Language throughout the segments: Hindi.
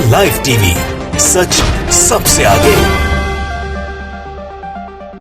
लाइव टीवी, सच सबसे आगे।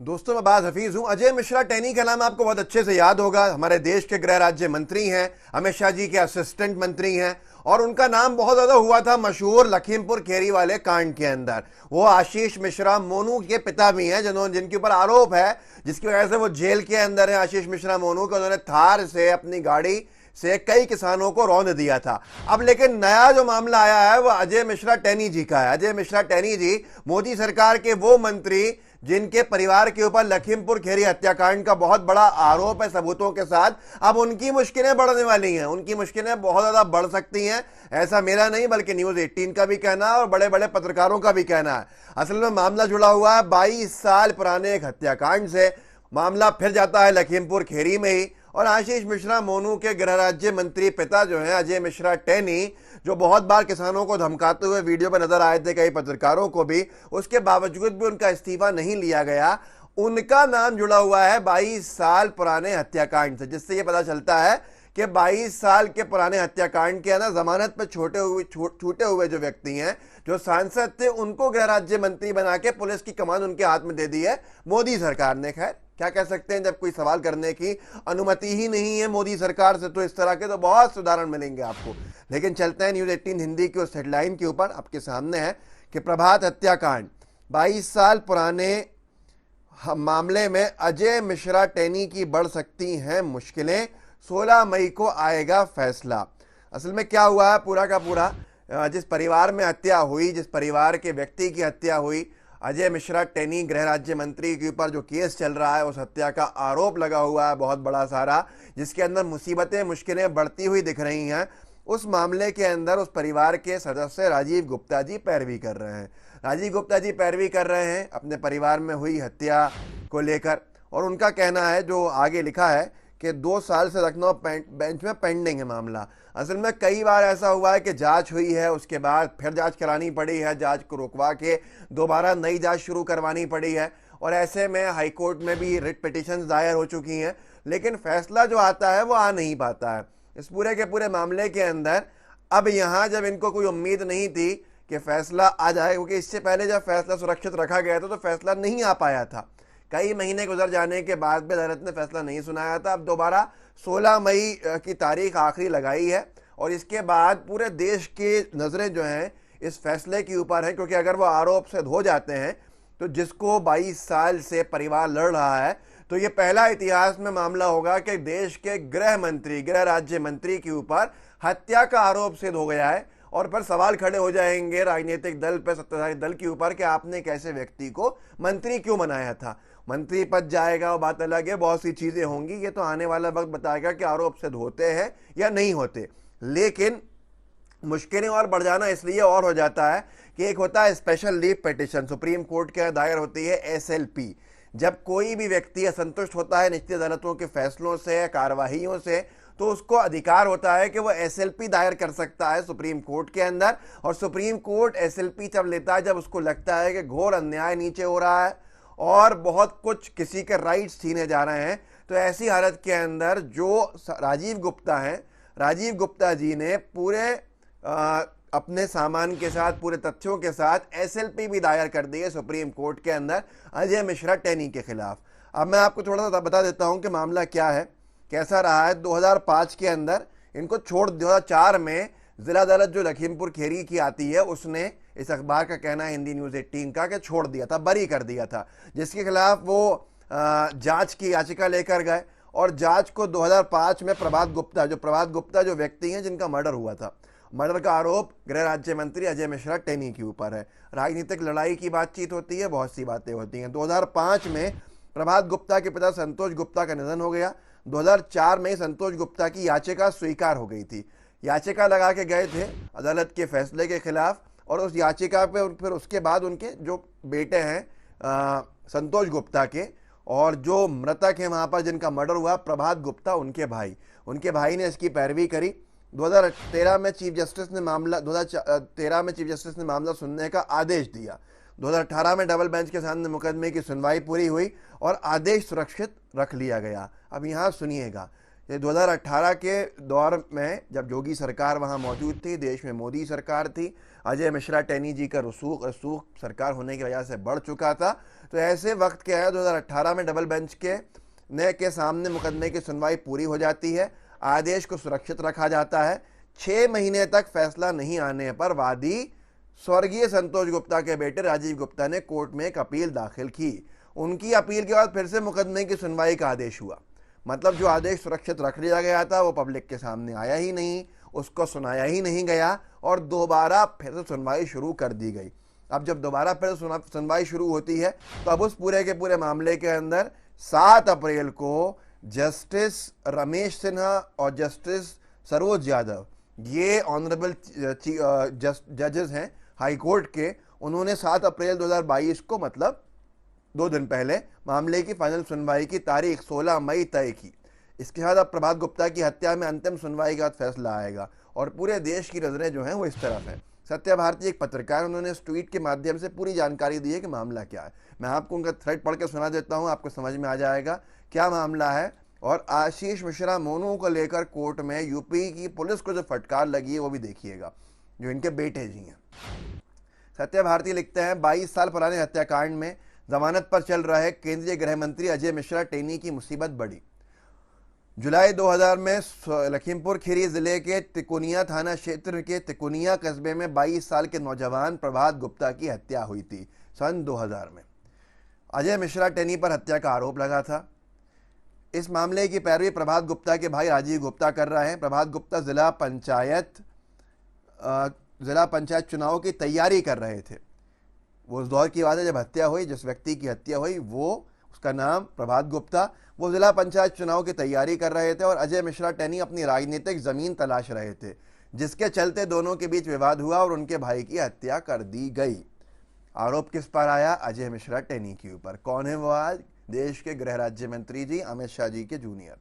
दोस्तों, मैं बाज हफीज हूं। अजय मिश्रा टैनी का नाम आपको बहुत अच्छे से याद होगा। हमारे देश के गृह राज्य मंत्री हैं, अमित शाह जी के असिस्टेंट मंत्री हैं, और उनका नाम बहुत ज्यादा हुआ था मशहूर लखीमपुर खेरी वाले कांड के अंदर। वो आशीष मिश्रा मोनू के पिता भी हैं, जिनके ऊपर आरोप है, जिसकी वजह से वो जेल के अंदर है। आशीष मिश्रा मोनू को उन्होंने थार से अपनी गाड़ी से कई किसानों को रौंद दिया था। अब लेकिन नया जो मामला आया है वो अजय मिश्रा टैनी जी का है। अजय मिश्रा टैनी जी मोदी सरकार के वो मंत्री जिनके परिवार के ऊपर लखीमपुर खेरी हत्याकांड का बहुत बड़ा आरोप है सबूतों के साथ। अब उनकी मुश्किलें बढ़ने वाली हैं, उनकी मुश्किलें बहुत ज्यादा बढ़ सकती हैं। ऐसा मेरा नहीं बल्कि न्यूज 18 का भी कहना है और बड़े बड़े पत्रकारों का भी कहना है। असल में मामला जुड़ा हुआ है 22 साल पुराने एक हत्याकांड से। मामला फिर जाता है लखीमपुर खेरी में ही, और आशीष मिश्रा मोनू के गृह राज्य मंत्री पिता जो हैं अजय मिश्रा टैनी, जो बहुत बार किसानों को धमकाते हुए वीडियो में नजर आए थे कई पत्रकारों को भी, उसके बावजूद भी उनका इस्तीफा नहीं लिया गया। उनका नाम जुड़ा हुआ है 22 साल पुराने हत्याकांड से, जिससे यह पता चलता है कि 22 साल के पुराने हत्याकांड के ना जमानत पर छूटे हुए जो व्यक्ति हैं, जो सांसद थे, उनको गृह राज्य मंत्री बना के पुलिस की कमान उनके हाथ में दे दी है मोदी सरकार ने। खैर, क्या कह सकते हैं, जब कोई सवाल करने की अनुमति ही नहीं है मोदी सरकार से, तो इस तरह के तो बहुत से उदाहरण मिलेंगे आपको। लेकिन चलते हैं न्यूज 18 हिंदी की उस हेडलाइन के ऊपर। आपके सामने है कि प्रभात हत्याकांड 22 साल पुराने मामले में अजय मिश्रा टैनी की बढ़ सकती हैं मुश्किलें, 16 मई को आएगा फैसला। असल में क्या हुआ है, पूरा का पूरा जिस परिवार में हत्या हुई, जिस परिवार के व्यक्ति की हत्या हुई, अजय मिश्रा टैनी गृह राज्य मंत्री के ऊपर जो केस चल रहा है, उस हत्या का आरोप लगा हुआ है बहुत बड़ा सारा, जिसके अंदर मुसीबतें मुश्किलें बढ़ती हुई दिख रही हैं। उस मामले के अंदर उस परिवार के सदस्य राजीव गुप्ता जी पैरवी कर रहे हैं। राजीव गुप्ता जी पैरवी कर रहे हैं अपने परिवार में हुई हत्या को लेकर, और उनका कहना है, जो आगे लिखा है, कि 2 साल से लखनऊ बेंच में पेंडिंग है मामला। असल में कई बार ऐसा हुआ है कि जांच हुई है, उसके बाद फिर जांच करानी पड़ी है, जांच को रुकवा के दोबारा नई जांच शुरू करवानी पड़ी है, और ऐसे में हाईकोर्ट में भी रिट पिटिशंस दायर हो चुकी हैं, लेकिन फैसला जो आता है वो आ नहीं पाता है इस पूरे के पूरे मामले के अंदर। अब यहाँ जब इनको कोई उम्मीद नहीं थी कि फैसला आ जाए, क्योंकि इससे पहले जब फैसला सुरक्षित रखा गया था तो फैसला नहीं आ पाया था। कई महीने गुजर जाने के बाद भी अदालत ने फैसला नहीं सुनाया था। अब दोबारा 16 मई की तारीख आखिरी लगाई है, और इसके बाद पूरे देश की नज़रें जो हैं इस फैसले के ऊपर हैं, क्योंकि अगर वो आरोप से हो जाते हैं तो जिसको 22 साल से परिवार लड़ रहा है, तो ये पहला इतिहास में मामला होगा कि देश के गृह राज्य मंत्री के ऊपर हत्या का आरोप सिद्ध हो गया है, और फिर सवाल खड़े हो जाएंगे राजनीतिक दल पर, सत्ताधारी दल के ऊपर, कि आपने कैसे व्यक्ति को मंत्री क्यों बनाया था। मंत्री पद जाएगा वो बात अलग है, बहुत सी चीजें होंगी, ये तो आने वाला वक्त बताएगा कि आरोप सिद्ध होते हैं या नहीं होते। लेकिन मुश्किलें और बढ़ जाना इसलिए और हो जाता है कि एक होता है special leave petition, supreme court के दायर होती है SLP। जब कोई भी व्यक्ति असंतुष्ट होता है निचली अदालतों के फैसलों से, कार्रवाइयों से, तो उसको अधिकार होता है कि वो SLP दायर कर सकता है सुप्रीम कोर्ट के अंदर। और सुप्रीम कोर्ट SLP जब लेता है जब उसको लगता है कि घोर अन्याय नीचे हो रहा है और बहुत कुछ किसी के राइट्स छीने जा रहे हैं, तो ऐसी हालत के अंदर जो राजीव गुप्ता हैं, राजीव गुप्ता जी ने पूरे अपने सामान के साथ, पूरे तथ्यों के साथ SLP भी दायर कर दी है सुप्रीम कोर्ट के अंदर अजय मिश्रा टैनी के खिलाफ। अब मैं आपको थोड़ा सा बता देता हूं कि मामला क्या है, कैसा रहा है। 2005 के अंदर इनको छोड़ 2004 में जिला अदालत जो लखीमपुर खेरी की आती है, उसने, इस अखबार का कहना है हिंदी न्यूज 18 का, कि छोड़ दिया था, बरी कर दिया था, जिसके खिलाफ वो जांच की याचिका लेकर गए। और जांच को 2005 में प्रभात गुप्ता जो व्यक्ति हैं जिनका मर्डर हुआ था, मर्डर का आरोप गृह राज्य मंत्री अजय मिश्रा टैनी के ऊपर है। राजनीतिक लड़ाई की बातचीत होती है, बहुत सी बातें होती हैं। 2005 में प्रभात गुप्ता के पिता संतोष गुप्ता का निधन हो गया। 2004 में संतोष गुप्ता की याचिका स्वीकार हो गई थी। याचिका लगा के गए थे अदालत के फैसले के खिलाफ, और उस याचिका पे फिर उसके बाद उनके जो बेटे हैं संतोष गुप्ता के, और जो मृतक हैं वहाँ पर जिनका मर्डर हुआ प्रभात गुप्ता, उनके भाई ने इसकी पैरवी करी। 2013 में चीफ जस्टिस ने मामला सुनने का आदेश दिया। 2018 में डबल बेंच के सामने मुकदमे की सुनवाई पूरी हुई और आदेश सुरक्षित रख लिया गया। अब यहाँ सुनिएगा ये 2018 के दौर में जब योगी सरकार वहाँ मौजूद थी, देश में मोदी सरकार थी, अजय मिश्रा टेनी जी का रसूख सरकार होने की वजह से बढ़ चुका था। तो ऐसे वक्त क्या है, 2018 में डबल बेंच के सामने मुकदमे की सुनवाई पूरी हो जाती है, आदेश को सुरक्षित रखा जाता है। 6 महीने तक फैसला नहीं आने पर वादी स्वर्गीय संतोष गुप्ता के बेटे राजीव गुप्ता ने कोर्ट में एक अपील दाखिल की। उनकी अपील के बाद फिर से मुकदमे की सुनवाई का आदेश हुआ। मतलब जो आदेश सुरक्षित रख लिया गया था वो पब्लिक के सामने आया ही नहीं, उसको सुनाया ही नहीं गया और दोबारा फिर से सुनवाई शुरू कर दी गई। अब जब दोबारा फिर सुनवाई शुरू होती है तो अब उस पूरे के पूरे मामले के अंदर 7 अप्रैल को जस्टिस रमेश सिन्हा और जस्टिस सरोज यादव, ये ऑनरेबल जजेस हैं हाई कोर्ट के, उन्होंने 7 अप्रैल 2022 को, मतलब 2 दिन पहले, मामले की फाइनल सुनवाई की तारीख 16 मई तय की। इसके साथ अब प्रभात गुप्ता की हत्या में अंतिम सुनवाई का फैसला आएगा और पूरे देश की नजरें जो हैं वो इस तरफ हैं। सत्या भारती एक पत्रकार, उन्होंने इस ट्वीट के माध्यम से पूरी जानकारी दी है कि मामला क्या है। मैं आपको उनका थ्रेड पढ़ के सुना देता हूं, आपको समझ में आ जाएगा क्या मामला है। और आशीष मिश्रा मोनू को लेकर कोर्ट में यूपी की पुलिस को जो फटकार लगी है वो भी देखिएगा, जो इनके बेटे जी हैं। सत्या भारती लिखते हैं, 22 साल पुराने हत्याकांड में जमानत पर चल रहे केंद्रीय गृह मंत्री अजय मिश्रा टेनी की मुसीबत बढ़ी। जुलाई 2000 में लखीमपुर खीरी जिले के तिकोनिया थाना क्षेत्र के तिकोनिया कस्बे में 22 साल के नौजवान प्रभात गुप्ता की हत्या हुई थी। सन 2000 में अजय मिश्रा टेनी पर हत्या का आरोप लगा था। इस मामले की पैरवी प्रभात गुप्ता के भाई राजीव गुप्ता कर रहे हैं। प्रभात गुप्ता जिला पंचायत चुनाव की तैयारी कर रहे थे। वो उस दौर की बात है जब हत्या हुई, जिस व्यक्ति की हत्या हुई उसका नाम प्रभात गुप्ता, वो जिला पंचायत चुनाव की तैयारी कर रहे थे और अजय मिश्रा टेनी अपनी राजनीतिक जमीन तलाश रहे थे, जिसके चलते दोनों के बीच विवाद हुआ और उनके भाई की हत्या कर दी गई। आरोप किस पर आया? अजय मिश्रा टेनी के ऊपर। कौन है वो? आज देश के गृह राज्य मंत्री जी, अमित शाह जी के जूनियर।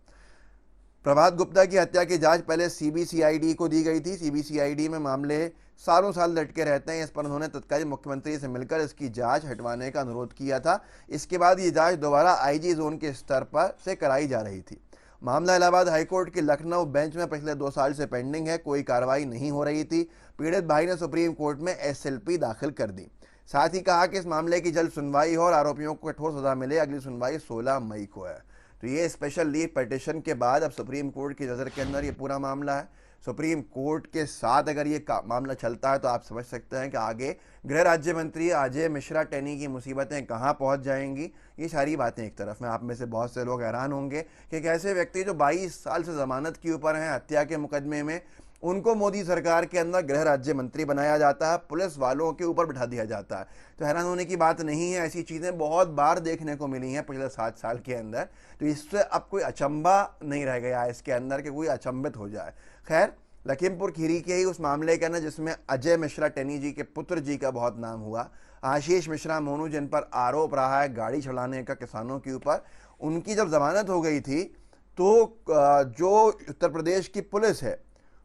प्रभात गुप्ता की हत्या की जांच पहले सीबीसीआईडी को दी गई थी। सीबीसीआईडी में मामले सालों साल लटके रहते हैं। इस पर उन्होंने तत्कालीन मुख्यमंत्री से मिलकर इसकी जांच हटवाने का अनुरोध किया था। इसके बाद ये जांच दोबारा आईजी जोन के स्तर पर से कराई जा रही थी। मामला इलाहाबाद हाईकोर्ट की लखनऊ बेंच में पिछले 2 साल से पेंडिंग है, कोई कार्रवाई नहीं हो रही थी। पीड़ित भाई ने सुप्रीम कोर्ट में एसएलपी दाखिल कर दी। साथ ही कहा कि इस मामले की जल्द सुनवाई हो और आरोपियों को कठोर सजा मिले। अगली सुनवाई 16 मई को है। तो ये स्पेशल लीव पिटीशन के बाद अब सुप्रीम कोर्ट की नज़र के अंदर ये पूरा मामला है। सुप्रीम कोर्ट के साथ अगर ये मामला चलता है तो आप समझ सकते हैं कि आगे गृह राज्य मंत्री अजय मिश्रा टेनी की मुसीबतें कहां पहुंच जाएंगी। ये सारी बातें एक तरफ में, आप में से बहुत से लोग हैरान होंगे कि कैसे व्यक्ति जो 22 साल से जमानत के ऊपर हैं हत्या के मुकदमे में, उनको मोदी सरकार के अंदर गृह राज्य मंत्री बनाया जाता है, पुलिस वालों के ऊपर बिठा दिया जाता है। तो हैरान होने की बात नहीं है। ऐसी चीज़ें बहुत बार देखने को मिली हैं पिछले 7 साल के अंदर। तो इससे अब कोई अचंभा नहीं रह गया है इसके अंदर कि कोई अचंभित हो जाए। खैर, लखीमपुर खीरी के ही उस मामले के अंदर जिसमें अजय मिश्रा टेनी जी के पुत्र जी का बहुत नाम हुआ, आशीष मिश्रा मोनू, जिन पर आरोप रहा है गाड़ी चलाने का किसानों के ऊपर, उनकी जब जमानत हो गई थी तो जो उत्तर प्रदेश की पुलिस है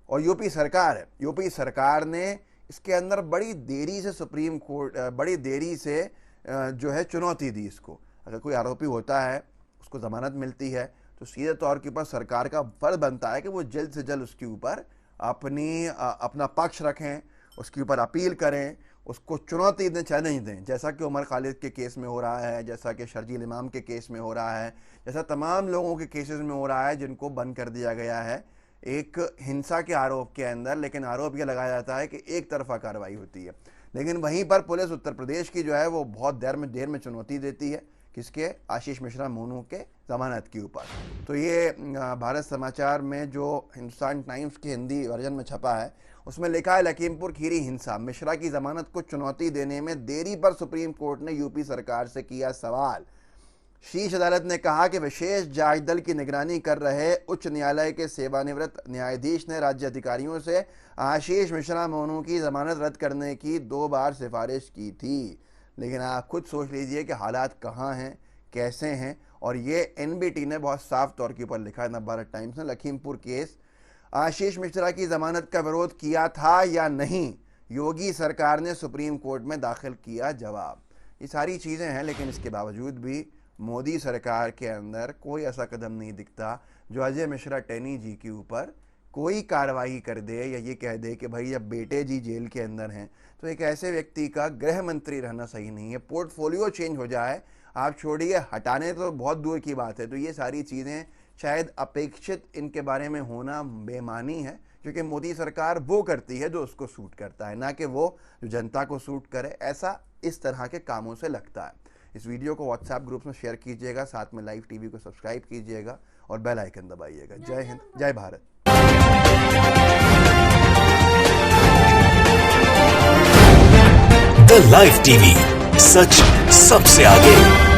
और यूपी सरकार है, यूपी सरकार ने इसके अंदर बड़ी देरी से सुप्रीम कोर्ट बड़ी देरी से जो है चुनौती दी इसको। अगर कोई आरोपी होता है, उसको जमानत मिलती है, तो सीधे तौर के ऊपर सरकार का फर्ज बनता है कि वो जल्द से जल्द उसके ऊपर अपना पक्ष रखें, उसके ऊपर अपील करें, उसको चुनौती दें, चैलेंज दें, जैसा कि उमर खालिद के केस में हो रहा है, जैसा कि शर्जील इमाम के केस में हो रहा है, जैसा तमाम लोगों के केसेस में हो रहा है जिनको बंद कर दिया गया है एक हिंसा के आरोप के अंदर। लेकिन आरोप यह लगाया जाता है कि एक तरफा कार्रवाई होती है। लेकिन वहीं पर पुलिस उत्तर प्रदेश की जो है वो बहुत देर में चुनौती देती है। किसके? आशीष मिश्रा मोनू के जमानत के ऊपर। तो ये भारत समाचार में जो हिंदुस्तान टाइम्स की हिंदी वर्जन में छपा है उसमें लिखा है, लखीमपुर खीरी हिंसा, मिश्रा की जमानत को चुनौती देने में देरी पर सुप्रीम कोर्ट ने यूपी सरकार से किया सवाल। शीर्ष अदालत ने कहा कि विशेष जांच दल की निगरानी कर रहे उच्च न्यायालय के सेवानिवृत्त न्यायाधीश ने राज्य अधिकारियों से आशीष मिश्रा मोनू की जमानत रद्द करने की 2 बार सिफारिश की थी। लेकिन आप खुद सोच लीजिए कि हालात कहाँ हैं, कैसे हैं। और ये एनबीटी ने बहुत साफ तौर के ऊपर लिखा है, नवभारत टाइम्स ने, लखीमपुर केस, आशीष मिश्रा की जमानत का विरोध किया था या नहीं, योगी सरकार ने सुप्रीम कोर्ट में दाखिल किया जवाब। ये सारी चीज़ें हैं, लेकिन इसके बावजूद भी मोदी सरकार के अंदर कोई ऐसा कदम नहीं दिखता जो अजय मिश्रा टेनी जी के ऊपर कोई कार्रवाई कर दे या ये कह दे कि भाई जब बेटे जी जेल के अंदर हैं तो एक ऐसे व्यक्ति का गृह मंत्री रहना सही नहीं है, पोर्टफोलियो चेंज हो जाए, आप छोड़िए हटाने तो बहुत दूर की बात है। तो ये सारी चीज़ें शायद अपेक्षित इनके बारे में होना बेमानी है, क्योंकि मोदी सरकार वो करती है जो उसको सूट करता है, ना कि वो जो जनता को सूट करे। ऐसा इस तरह के कामों से लगता है। इस वीडियो को व्हाट्सएप ग्रुप में शेयर कीजिएगा, साथ में लाइव टीवी को सब्सक्राइब कीजिएगा और बेल आइकन दबाइएगा। जय हिंद, जय भारत। द लाइव टीवी, सच सबसे आगे।